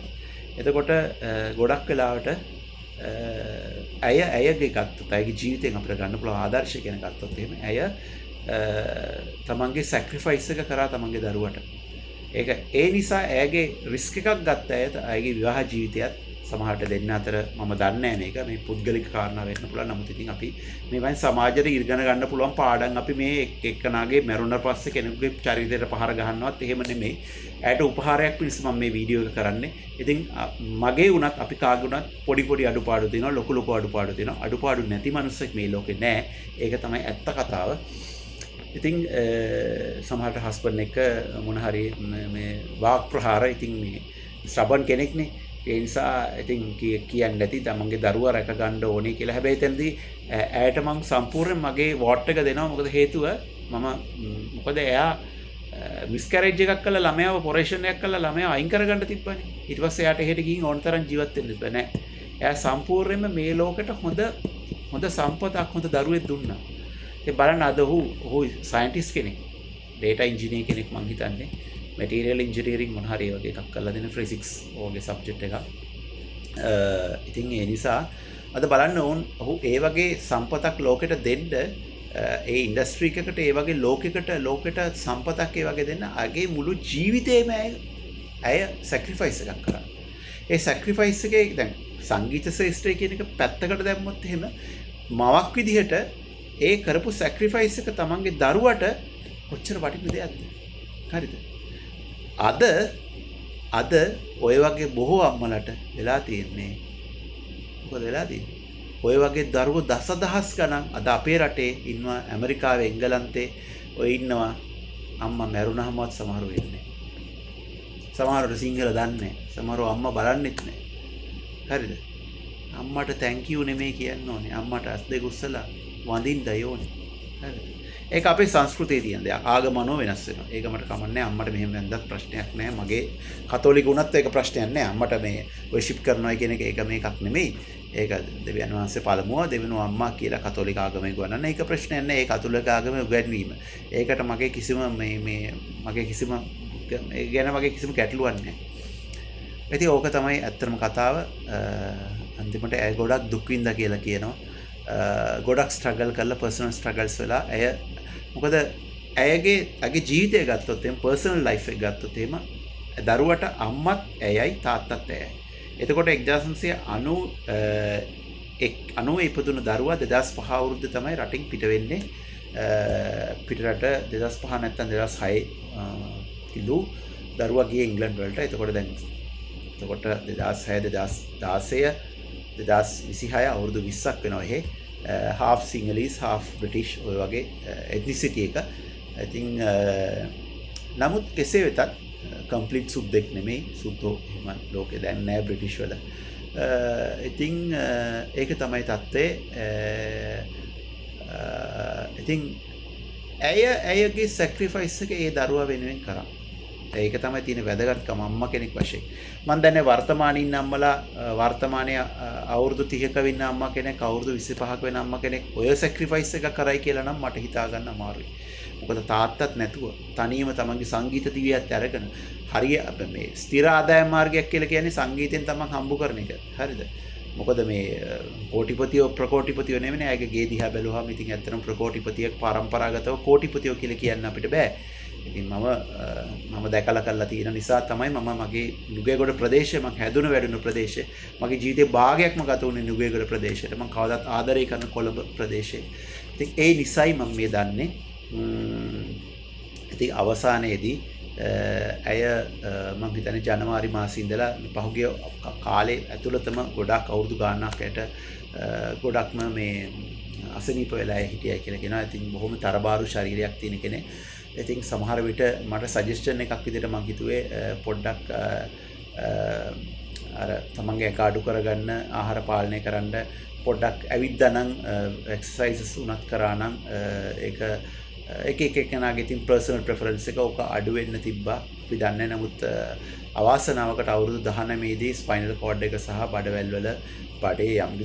එතකොට ගොඩක් වෙලාවට ඇයගේ ගත්තොත් ඇයගේ ජීවිතයෙන් අපිට ගන්න පුළුවන් ආදර්ශය ගැන ගත්තොත් එහෙම ඇය තමන්ගේ සැක්‍රිෆයිස් එක කරා තමන්ගේ දරුවට. ඒ නිසා ඇයගේ රිස්ක් එකක් ගත්ත ඇයගේ විවාහ ජීවිතයත් සමහරට දෙන්න අතර මම දන්නේ මේක මේ පුද්ගලික කාරණා වෙන්න පුළුවන්. නමුත් ඉතින් අපි මේ වයින් සමාජයට ඉගෙන ගන්න පුළුවන් පාඩම් අපි මේ එක්කනාගේ මරුණට පස්සේ කෙනෙකුගේ චරිතයට පහර ගහන්නවත් එහෙම නෙමෙයි. ඇයට උපහාරයක් පිණිස මම මේ වීඩියෝ එක කරන්නේ. ඉතින් මගේ වුණත් අපි කාගේ වුණත් පොඩි අඩුපාඩු තියෙනවා, ලොකු අඩුපාඩු තියෙනවා. අඩුපාඩු නැති මනුස්සෙක් මේ ලෝකේ නැහැ. ඒක තමයි ඇත්ත කතාව. ඉතින් සමහරට හස්බන්ඩ් එක මොන හරි මේ වාක් ප්‍රහාර ඉතින් මේ ස්ටබන් කෙනෙක්නේ. ඒ නිසා ඉතින් කියන්නේ නැති තමන්ගේ දරුවා රැක ගන්න ඕනේ කියලා. හැබැයි එතනදී ඇයට මම සම්පූර්ණයෙන් මගේ වෝට් එක දෙනවා. මොකද හේතුව මොකද එයා මිස්කැරේජ් එකක් කළා ළමයාව ඔපරේෂන් එකක් කළා ළමයාව අයින් කරගන්න තිබ්බනේ. ඊට පස්සේ එයාට එහෙට ගිහින් ඕන තරම් ජීවත් වෙන්න බෑ නෑ. එයා සම්පූර්ණයෙන්ම මේ ලෝකෙට හොඳ සම්පතක් හොඳ දරුවෙක් දුන්නා. ඒ බලන්න අද ඔහු සයන්ටිස්ට් කෙනෙක්. ඩේටා ඉන්ජිනියර් කෙනෙක් මං හිතන්නේ. මැටීරියල් ඉන්ජිනියරින් මොන හරි වගේ එකක් කරලා දෙන ෆිසික්ස් වගේ සබ්ජෙක්ට් එකක්. ඉතින් ඒ නිසා අද බලන්න ඔහු ඒ වගේ සම්පතක් ලෝකෙට දෙන්න ඒ ඉන්ඩස්ට්‍රී එකකට ඒ වගේ ලෝකෙට සම්පතක් ඒ වගේ දෙන්න අගේ මුළු ජීවිතේම ඇය සැක්‍රිෆයිස් එකක් කරා. ඒ සැක්‍රිෆයිස් එකේ දැන් සංගීත ශ්‍රේෂ්ඨය කියන එක පැත්තකට දැම්මොත් එහෙම මවක් විදිහට ඒ කරපු සැක්‍රිෆයිස් එක තමන්ගේ දරුවට කොච්චර වටින දෙයක්ද? හරිද? අද ඔය වගේ බොහෝ අම්මලට වෙලා තියෙන්නේ මොකද වෙලා තියෙන්නේ? ඔය වගේ දරුවෝ දසදහස් ගණන් අද අපේ රටේ ඉන්නවා, ඇමරිකාවේ, එංගලන්තේ ඔය ඉන්නවා. අම්මා මැරුණාමවත් සමහරව ඉන්නේ. සමහරව සිංහල දන්නේ නැහැ. සමහරව අම්මා බලන්නෙත් නැහැ. හරිද? අම්මට තැන්ක් යූ නෙමෙයි කියන්න ඕනේ. අම්මට අත් දෙක උස්සලා වඳින්නයි ඕනේ. හරිද? ඒක අපේ සංස්කෘතියේ තියෙන දෙයක්. ආගමනෝ වෙනස් වෙනවා. ඒක මට කමන්නේ. අම්මට මෙහෙම වැන්දත් ප්‍රශ්නයක් නැහැ. මගේ කතෝලික වුණත් ඒක ප්‍රශ්නයක් නැහැ. අම්මට මේ වර්ෂිප් කරනවා කියන එක ඒක මේකක් නෙමෙයි. ඒක දෙවියන් වහන්සේ පළමුව දෙවෙනුව අම්මා කියලා කතෝලික ආගමේ ගුවනන ඒක ප්‍රශ්නයක් නැහැ. ඒ කතෝලික ආගමේ උගන්වීම. ඒකට මගේ කිසිම මගේ කිසිම ගැන මගේ කිසිම ගැටලුවක් නැහැ. ඉතින් ඕක තමයි ඇත්තම කතාව. අන්තිමට ඇය ගොඩක් දුක් විඳා කියලා කියනවා. ගොඩක් ස්ට්‍රගල් කරලා පර්සනල් ස්ට්‍රගල්ස් වෙලා ඇය මොකද ඇයගේ ජීවිතය ගත්තොත් එහෙම පර්සනල් ලයිෆ් එක ගත්තොත් එහෙම දරුවට අම්මත් ඇයයි තාත්තත් ඇයයි. එතකොට 1990 ඉපදුණු දරුවා 2005 අවුරුද්ද තමයි රටින් පිට වෙන්නේ. පිටරට 2005 නැත්නම් 2006 කිලු දරුවා ගියේ ඉංග්ලන්ඩ් වලට. එතකොට 2006 2016 2026 අවුරුදු 20ක් වෙනවා. එහෙ half Sinhalese half British ඔය වගේ ethnicity එක. ඉතින් නමුත් කෙසේ වෙතත් කම්ප්ලීට් සුද්දෙක් නෙමෙයි. සුද්දෝ එහෙම ලෝකේ දැන් නෑ බ්‍රිටිෂ් වල. ඉතින් ඒක තමයි තත්ත්වය. ඉතින් ඇයගේ සැක්‍රිෆයිස් එක ඒ දරුවා වෙනුවෙන් කරා. ඒක තමයි තියෙන වැදගත්කම අම්මා කෙනෙක් වශයෙන්. මම දන්නේ වර්තමානයේ ඉන්න අම්මලා වර්තමානයේ අවුරුදු 30ක වෙන්න අම්මා කෙනෙක් අවුරුදු 25ක වෙන අම්මා කෙනෙක් ඔය සැක්‍රිෆයිස් එක කරයි කියලා නම් මට හිතා ගන්න අමාරුයි. මොකද තාත්තත් නැතුව තනියම තමන්ගේ සංගීත දිවියත් අරගෙන හරිය මේ ස්ථිර ආදායම් මාර්ගයක් කියලා කියන්නේ සංගීතයෙන් තමන් හම්බ කරන එක. හරිද? මොකද මේ කෝටිපතියෝ ප්‍රකෝටිපතියෝ නෙමෙයි. අයගේ ගේ දිහා බැලුවාම ඉතින් ඇත්තටම ප්‍රකෝටිපතියෙක් පරම්පරාගතව කෝටිපතියෝ කියලා කියන්න අපිට බෑ. ඉතින් මම දැකලා කරලා තියෙන නිසා තමයි මගේ නුගේගොඩ ප්‍රදේශය මම හැදුණු වැඩුණු ප්‍රදේශය මගේ ජීවිතේ භාගයක්ම ගත වුණේ නුගේගොඩ ප්‍රදේශයට. මම කවදාත් ආදරය කරන කොළඹ ප්‍රදේශේ. ඉතින් ඒ නිසයි මම මේ දන්නේ. ඉතින් අවසානයේදී ඇය මම හිතන්නේ ජනවාරි මාසයේ ඉඳලා පහුගිය කාලේ ඇතුළතම ගොඩක් අවුරුදු ගාණක්කට ගොඩක්ම මේ අසනීප වෙලා හිටියයි කියලා කියනවා. ඉතින් බොහොම තරබාරු ශරීරයක් තියෙන කෙනෙක්. ඉතින් සමහර විට මට සජෙස්ෂන් එකක් විදිහට මම හිතුවේ පොඩ්ඩක් අර තමන්ගේ එක අඩු කරගන්න ආහාර පාලනය කරන්න පොඩ්ඩක් ඇවිද්දා නම් එක්සර්සයිසස් උනත් කරා නම් ඒක එක කෙනාගේ ඉතින් පර්සනල් ප්‍රෙෆරන්ස් එක ඔක අඩු වෙන්න තිබ්බා. අපි දන්නේ නමුත් අවාසනාවකට අවුරුදු 19 දී ස්පයිනල් කෝඩ් එක සහ බඩවැල් වල බඩේ යම්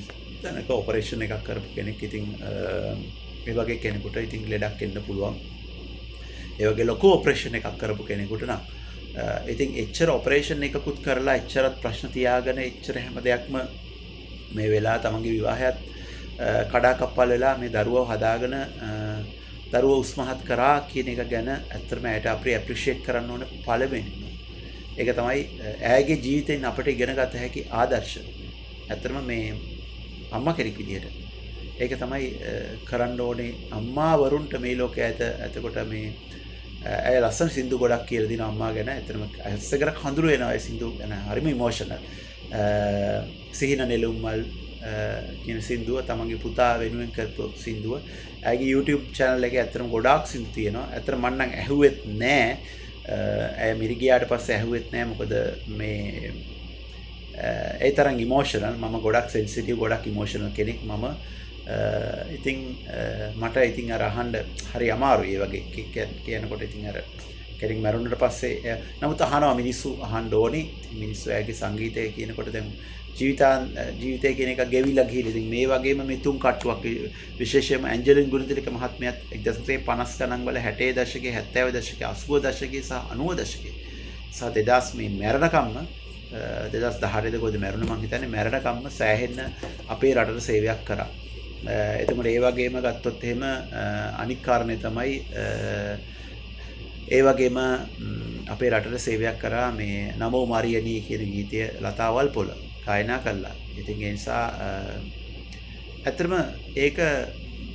තැනක ඔපරේෂන් එකක් කරපු කෙනෙක්. ඉතින් මේ වගේ කෙනෙකුට ඉතින් ලෙඩක් එන්න පුළුවන්. ඒ වගේ ලොකු ඔපරේෂන් එකක් කරපු කෙනෙකුට නම් ඉතින් එච්චර ඔපරේෂන් එකකුත් කරලා එච්චරත් ප්‍රශ්න තියාගෙන එච්චර හැම දෙයක්ම මේ වෙලා තමන්ගේ විවාහයත් කඩාකප්පල් වෙලා මේ දරුවව හදාගෙන දරුවෝ උස්මහත් කරා කියන එක ගැන ඇත්තටම ඇයට අපි ඇප්‍රීෂিয়েට් කරන්න ඕන පළවෙනිම. ඒක තමයි ඇයගේ ජීවිතෙන් අපිට ඉගෙන ගත හැකි ආදර්ශ. ඇත්තටම මේ අම්මා කෙනෙක් විදියට ඒක තමයි කරන්න ඕනේ අම්මා වරුන්ට මේ ලෝකයේ එතකොට මේ ඇය ලස්සන සින්දු ගොඩක් කියලා දින අම්මා ගැන. ඇත්තටම ඇස්සකර කඳුළු වෙනවා ඒ සින්දු ගැන. හරිම ඉමෝෂනල්. සිහින නෙළුම් මල් කියන සින්දුව තමන්ගේ පුතා වෙනුවෙන් කරපු සින්දුව. ඇයගේ YouTube channel එකේ ඇත්තටම ගොඩාක් සින්දු තියෙනවා. ඇත්තට මම නම් ඇහුවෙත් නෑ. ඇය මිරිගියාට පස්සේ ඇහුවෙත් නෑ. මොකද මේ ඒ තරම් ඉමෝෂනල්. මම ගොඩක් සෙන්සිටිව් ගොඩක් ඉමෝෂනල් කෙනෙක්. මම ඉතින් මට ඉතින් අර අහන්න හරි අමාරුයි ඒ වගේ කියනකොට. ඉතින් අර කෙනෙක් මරුණට පස්සේ නමුත් අහනවා මිනිස්සු අහන්න ඕනේ. මිනිස්සු ඇගේ සංගීතය කියනකොට දැන් ජීවිතය කියන එක ගෙවිලා ගිහින් ඉතින් මේ වගේම මේ තුන් කට්ටුවක් විශේෂයෙන්ම ඇන්ජලින් ගුණතිලක මහත්මයාත් 1950 ගණන් වල 60 දශකයේ 70 දශකයේ 80 දශකයේ සහ 90 දශකයේ සහ 2000 මේ මැරණකම්ම 2018 දකෝද මැරුණ මං හිතන්නේ මැරණකම්ම සෑහෙන්න අපේ රටට සේවයක් කරා. එතකොට ඒ වගේම ගත්තොත් එහෙම අනික් කාරණේ තමයි ඒ වගේම අපේ රටට සේවයක් කරා මේ නමෝ මරියනී කියන ගීතය ලතා වල්පොල ගායනා කළා. ඉතින් ඒ නිසා ඇත්තටම ඒක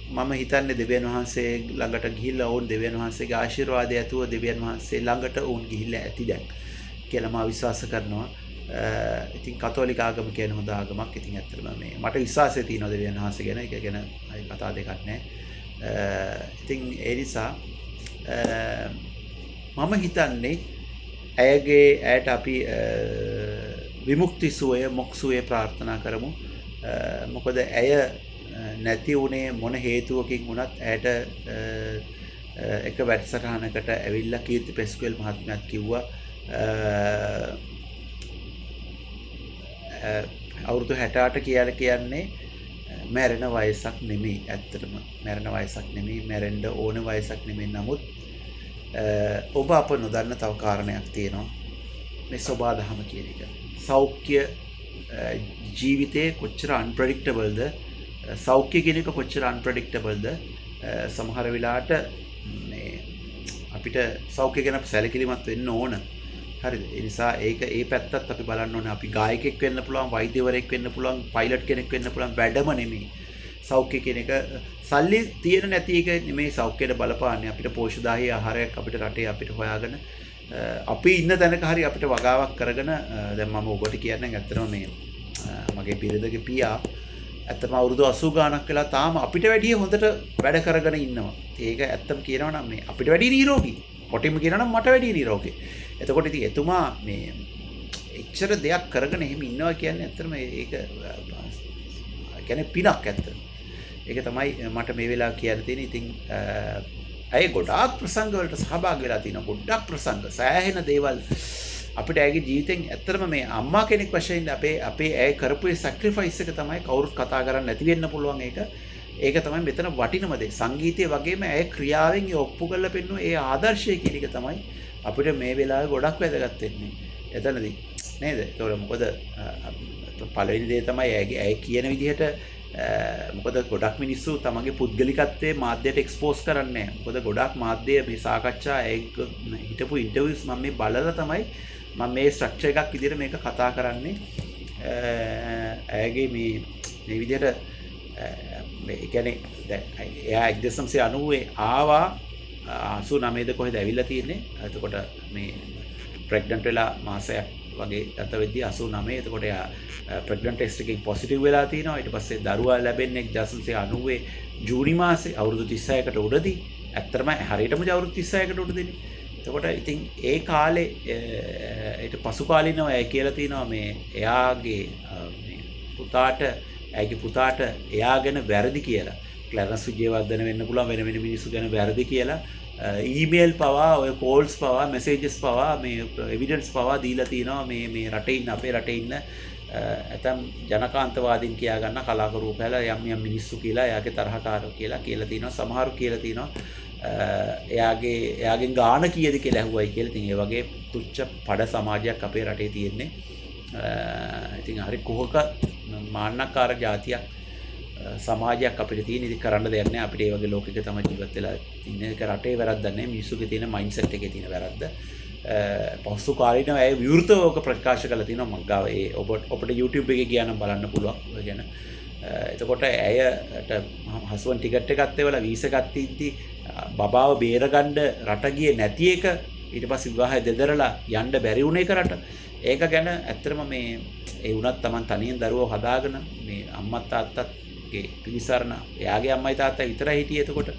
මම හිතන්නේ දෙවියන් වහන්සේ ළඟට ගිහිල්ලා වුන් දෙවියන් වහන්සේගේ ආශිර්වාදය ඇතුව දෙවියන් වහන්සේ ළඟට වුන් ගිහිල්ලා ඇති දැන් කියලා මම විශ්වාස කරනවා. ඉතින් කතෝලික ආගම කියන හොඳ ආගමක්. ඉතින් ඇත්තටම මේ මට විශ්වාසය තියෙනවා දෙවියන් වහන්සේ ගැන. ඒක ගැන අය කතා දෙකක් නැහැ. ඉතින් ඒ නිසා මම හිතන්නේ ඇයට අපි විමුක්ති සුවය මොක්සුවේ ප්‍රාර්ථනා කරමු. මොකද ඇය නැති වුණේ මොන හේතුවකින් වුණත් ඇයට එක වැඩසටහනකට ඇවිල්ලා කීර්ති පෙස්කුවෙල් මහත්මයාත් කිව්වා අවුරුදු 68 කියලා කියන්නේ මැරෙන වයසක් නෙමෙයි. ඇත්තටම මැරෙන වයසක් නෙමෙයි, මැරෙන්න ඕන වයසක් නෙමෙයි. නමුත් ඔබ අප නොදන්න තව කාරණයක් තියෙනවා. මේ සෝබා දහම කියන එක. සෞඛ්‍ය ජීවිතේ කොච්චර අන්ප්‍රෙඩික්ටබල්ද, සෞඛ්‍ය කියන එක කොච්චර අන්ප්‍රෙඩික්ටබල්ද. සමහර වෙලාවට මේ අපිට සෞඛ්‍ය ගැන සැලකිලිමත් වෙන්න ඕන. හරිද? ඒ නිසා ඒ පැත්තත් අපි බලන්න ඕනේ. අපි ගායකයෙක් වෙන්න පුළුවන්, වෛද්‍යවරයෙක් වෙන්න පුළුවන්, පයිලට් කෙනෙක් වෙන්න පුළුවන්. වැඩම නෙමෙයි. සෞඛ්‍ය කියන එක සල්ලි තියෙන නැති එක නෙමෙයි සෞඛ්‍යයට බලපාන්නේ. අපිට පෝෂ්‍යදායී ආහාරයක් අපිට රටේ අපිට හොයාගෙන අපි ඉන්න තැනක හරි අපිට වගාවක් කරගෙන දැන් මම ඔබට කියන්නේ ඇත්තටම මේ මගේ බිරිඳගේ පියා ඇත්තම අවුරුදු 80 ගාණක් වෙලා තාම අපිට වැඩිය හොඳට වැඩ කරගෙන ඉන්නවා. ඒක ඇත්තම කියනවා නම් මේ අපිට වැඩිය නිරෝගී. කොටින්ම කියනවා නම් මට වැඩිය නිරෝගී. එතකොට ඉතින් එතුමා මේ එච්චර දෙයක් කරගෙන එහෙම ඉන්නවා කියන්නේ ඇත්තටම ඒක කියන්නේ පිනක් ඇත්තට. ඒක තමයි මට මේ වෙලාව කියන්න තියෙන්නේ. ඉතින් ඇය ගොඩාක් ප්‍රසංග වලට සහභාගී වෙලා තිනවා. ගොඩාක් ප්‍රසංග, සෑහෙන දේවල් අපිට ඇයගේ ජීවිතෙන් ඇත්තටම මේ අම්මා කෙනෙක් වශයෙන් අපේ ඇය කරපු ඒ සැක්‍රිෆයිස් එක තමයි කවුරුත් කතා කරන්නේ නැති වෙන්න පුළුවන් ඒක. ඒක තමයි මෙතන වටිනම දේ. සංගීතය වගේම ඇය ක්‍රියාවෙන් ඒ ඔප්පු කරලා පෙන්නුව ඒ ආදර්ශය කියන එක තමයි අපිට මේ වෙලාවේ ගොඩක් වැදගත් වෙන්නේ. එතනදී නේද? ඒතකොට මොකද පළවෙනි දේ තමයි ඇය කියන විදිහට මොකද ගොඩක් මිනිස්සු තමගේ පුද්ගලිකත්වයේ මාධ්‍යයට එක්ස්පෝස් කරන්නේ නැහැ. මොකද ගොඩක් මාධ්‍ය මේ සාකච්ඡා හිටපු ඉන්ටර්විව්ස් මම මේ බලලා තමයි මම මේ ස්ට්‍රක්චර් එකක් විදිහට මේක කතා කරන්නේ. ඇයගේ මේ විදිහට මේ කියන්නේ දැන් එයා 1990 ආවා 89ද කොහෙද ඇවිල්ලා තියෙන්නේ. එතකොට මේ ප්‍රෙග්නන්ට් වෙලා මාසයක් වගේ ගත වෙද්දී 89. එතකොට එයා ප්‍රෙග්නන්ට් ටෙස්ට් එකකින් පොසිටිව් වෙලා තිනවා. ඊට පස්සේ දරුවා ලැබෙන්නේ 1990 ජූනි මාසේ අවුරුදු 36කට උඩදී. ඇත්තටම හරියටම අවුරුදු 36කට උඩදීනේ. එතකොට ඉතින් ඒ කාලේ ඊට පසු කාලිනව ඇය කියලා තිනවා මේ එයාගේ ඇගේ පුතාට එයා ගැන වැරදි කියලා. ක්ලැරන්ස් විජේවර්ධන වෙන්න පුළුවන් වෙන මිනිස්සු ගැන වැරදි කියලා ඊමේල් පවා ඔය කෝල්ස් පවා මෙසේජස් පවා මේ එවිඩන්ස් පවා දීලා තිනවා මේ රටේ ඉන්න අපේ රටේ ඉන්න ඇතම් ජනකාන්තවාදීන් කියා ගන්න කලාකරුවෝ කියලා යම් මිනිස්සු කියලා එයාගේ තරහකාරෝ කියලා තිනවා. සමහරු කියලා තිනවා එයාගෙන් ගාන කීයද කියලා ඇහුවයි කියලා. ඉතින් ඒ වගේ තුච්ච පඩ සමාජයක් අපේ රටේ තියෙන්නේ. ඉතින් හරි කුහක මාන්නකාර ජාතියක් සමාජයක් අපිට තියෙන. ඉතින් කරන්න දෙයක් නැහැ. අපිට ඒ වගේ ලෝකයක තමයි ජීවත් වෙලා ඉන්නේ. ඒක රටේ වැරද්දක් නෙමෙයි. මිනිස්සුගේ තියෙන මයින්ඩ්සෙට් එකේ තියෙන වැරද්ද. පසු කාලීනව ඇය විවෘතව ඔක ප්‍රකාශ කරලා තිනවා මග් ගාව. ඒ ඔබට YouTube එකේ ගියා නම් බලන්න පුළුවන්. ඔය ගැන. එතකොට ඇයට හසුවන් ටිකට් එකක් දෙවලා වීසා එකක් තිද්දි බබාව බේරගන්න රට ගියේ නැති එක ඊට පස්සේ විවාහය දෙදරලා යන්න බැරි වුණ එක රට. ඒක ගැන ඇත්තටම මේ ඒ වුණත් Taman තනියෙන් දරුවෝ හදාගෙන මේ අම්මත් තාත්තත්ගේ පිළිසරණ එයාගේ අම්මයි තාත්තා විතරයි හිටියේ. එතකොට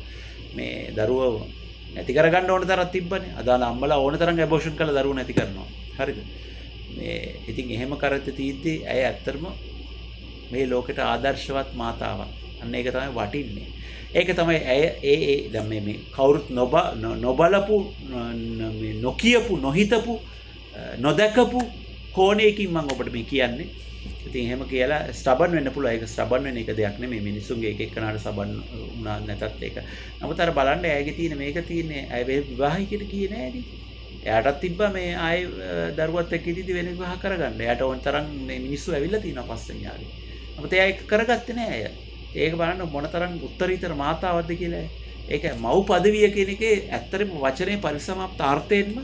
මේ දරුවෝ නැති කරගන්න ඕන තරම් තිබ්බනේ. අදාළ අම්මලා ඕන තරම් ඇබෝෂන් කරලා දරුවෝ නැති කරනවා. හරිද? මේ ඉතින් එහෙම කරත් තීද්දි ඇය ඇත්තටම මේ ලෝකෙට ආදර්ශවත් මාතාවක්. අන්න ඒක තමයි වටින්නේ. ඒක තමයි ඇය දැන් මේ කවුරුත් නොබලපු නොකියපු නොහිතපු නොදකපු කෝණයකින් මම ඔබට මේ කියන්නේ. ඉතින් එහෙම කියලා ස්ටබන් වෙන්න පුළුවන්. ඒක ස්ටබන් වෙන එක දෙයක් නෙමෙයි. මිනිස්සුන්ගේ එක එකනට ස්ටබන් වුණා නැතත් ඒක. නමුත් අර බලන්න ඇයගේ තියෙන මේක තියෙන්නේ ඇය විවාහිකයට කියේ නෑනේ. එයාටත් තිබ්බා මේ ආයේ දරුවත් එක්ක ඉඳිදි වෙන විවාහ කරගන්න. එයාට ඕන තරම් මේ මිනිස්සු ඇවිල්ලා තිනවා පස්සෙන් යාගේ. නමුත් එයා ඒක කරගත්තේ නෑ අය. ඒක බලන්න මොනතරම් උත්තරීතර මාතාවක්ද කියලා. ඒක මව් පදවිය කියන එකේ ඇත්තටම වචනේ පරිසමාප්තාර්ථයෙන්ම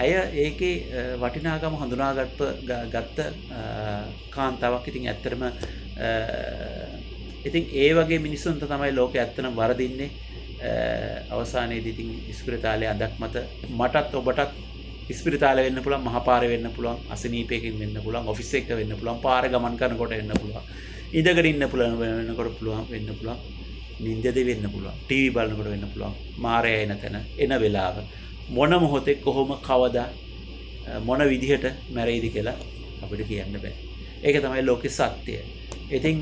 ඇය ඒකේ වටිනාකම ගත්ත කාන්තාවක්. ඉතින් ඇත්තටම ඉතින් ඒ වගේ මිනිස්සුන්ට තමයි ලෝකෙ ඇත්තටම වරදින්නේ. අවසානයේදී ඉතින් ඉස්පිරිතාලේ අඳක් මත මටත් ඔබටත් ඉස්පිරිතාලේ වෙන්න පුළුවන්, මහපාරේ වෙන්න පුළුවන්, අසනීපයකින් වෙන්න පුළුවන්, ඔෆිස් එකක වෙන්න පුළුවන්, පාර ගමන් කරනකොට වෙන්න පුළුවන්, ඉඳගෙන ඉන්න පුළුවන් වෙන්නකොට පුළුවන් වෙන්න පුළුවන්, නිින්දදී වෙන්න පුළුවන්, ටීවී බලනකොට වෙන්න පුළුවන්, මාරය එන තැන එන වෙලාව මොන මොහොතේ කොහොම කවදා මොන විදිහට මැරෙයිද කියලා අපිට කියන්න බෑ. ඒක තමයි ලෝකේ සත්‍යය. ඉතින්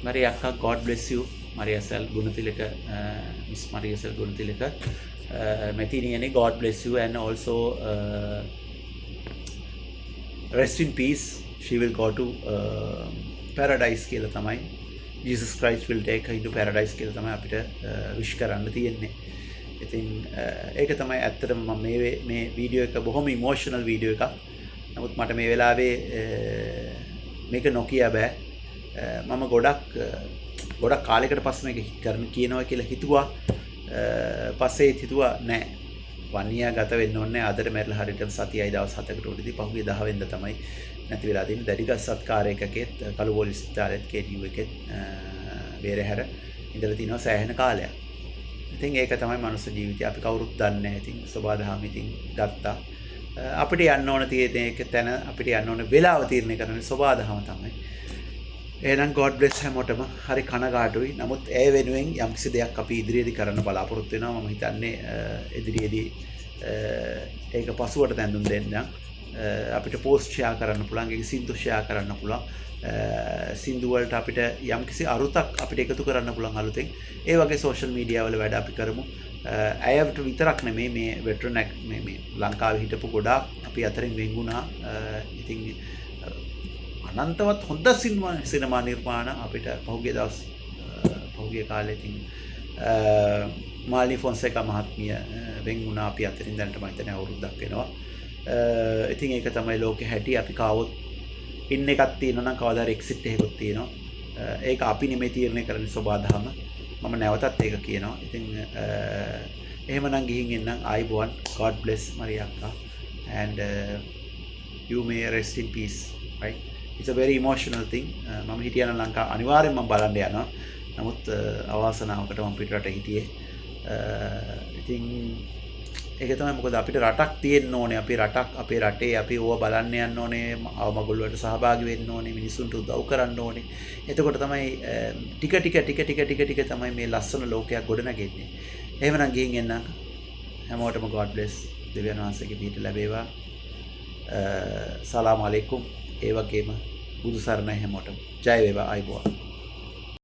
මරිය අක්කා God bless you. Mariasal Gunathilaka, Miss Mariasal Gunathilaka, Mathiniani, God bless you, and also rest in peace. She will go to paradise කියලා තමයි. Jesus Christ will take her into paradise කියලා තමයි අපිට wish කරන්න තියෙන්නේ. ඉතින් ඒක තමයි ඇත්තටම මම මේ වීඩියෝ එක බොහොම ඉමෝෂනල් වීඩියෝ එකක්. නමුත් මට මේ වෙලාවේ මේක නොකිය බෑ. මම ගොඩක් කාලයකට පස්සේ මේක කියනවා කියලා හිතුවා. පස්සේ හිතුවා නෑ. වන්නියා ගත වෙන්න ඕනේ. අදට මැරිලා හරියට සතියයි දවස් 7කට උඩදී පහුගිය 10 වෙනිදා තමයි නැති වෙලා තියෙන්නේ. දැඩිගත් සත්කාරයකකෙත් කළුවෝලි ස්ථානයේත් KTU එකෙත් බේරහැර ඉඳලා තිනවා සෑහෙන කාලයක්. ඉතින් ඒක තමයි මනුස්ස ජීවිතය. අපි කවුරුත් දන්නේ නැහැ. ඉතින් සබාදහම ඉතින් ගත්තා. අපිට යන්න ඕන තියෙන තැන අපිට යන්න ඕන වෙලාව තීරණය කරන්නේ සබාදහම තමයි. එහෙනම් God bless හැමෝටම. හරි කනගාටුයි. නමුත් ඒ වෙනුවෙන් යම්කිසි දෙයක් අපි ඉදිරියේදී කරන්න බලාපොරොත්තු වෙනවා. මම හිතන්නේ ඉදිරියේදී ඒක පසුවට දැනුම් දෙන්න. අපිට පෝස්ට් ෂෙයා කරන්න පුළුවන්, ඒක සින්දු ෂෙයා කරන්න පුළුවන්. සින්දු වලට අපිට යම්කිසි අරුතක් අපිට එකතු කරන්න පුළුවන් අලුතෙන්. ඒ වගේ සෝෂල් මීඩියා වල වැඩ අපි කරමු. අයවට විතරක් නෙමෙයි මේ වෙටරන් මේ ලංකාවේ හිටපු ගොඩාක් අපි අතරින් වෙන් වුණා. ඉතින් අනන්තවත් හොඳ සිනමා නිර්මාණ අපිට පහුගිය කාලේ ඉතින් මාලනි ෆොන්සේකා මහත්මිය වෙන් වුණා අපි අතරින් දැනට මම හිතන්නේ අවුරුද්දක් වෙනවා. ඉතින් ඒක තමයි ලෝකේ හැටි. අපි කාවොත් ඉන්න එකක් තියෙනවා නම් කවදාද එක්සිට් එකකුත් තියෙනවා. ඒක අපි නෙමෙයි තීරණය කරන්නේ සබාදහම. මම නැවතත් ඒක කියනවා. ඉතින් එහෙමනම් ගිහින් එන්නම්. ආයිබෝවන්. God bless Maria akka and you may rest in peace, right? It's a very emotional thing. මම හිටියන ලංකාව අනිවාර්යෙන් මම බලන්න යනවා. නමුත් අවාසනාවකට මම පිටරට හිටියේ. ඉතින් ඒක තමයි මොකද අපිට රටක් තියෙන්න ඕනේ. අපේ රටක් අපේ රටේ අපි ඕවා බලන්න යන්න ඕනේ. අවමගුල් වලට සහභාගී වෙන්න ඕනේ. මිනිසුන්ට උදව් කරන්න ඕනේ. එතකොට තමයි ටික තමයි මේ ලස්සන ලෝකයක් ගොඩනගෙන්නේ. එහෙමනම් ගිහින් එන්න හැමෝටම God bless. දෙවියන් වහන්සේගේ පිහිට ලැබේවා. සලාම් අලයිකුම්. ඒ වගේම බුදු සරණයි හැමෝටම. ජය වේවා. ආයිබෝවන්.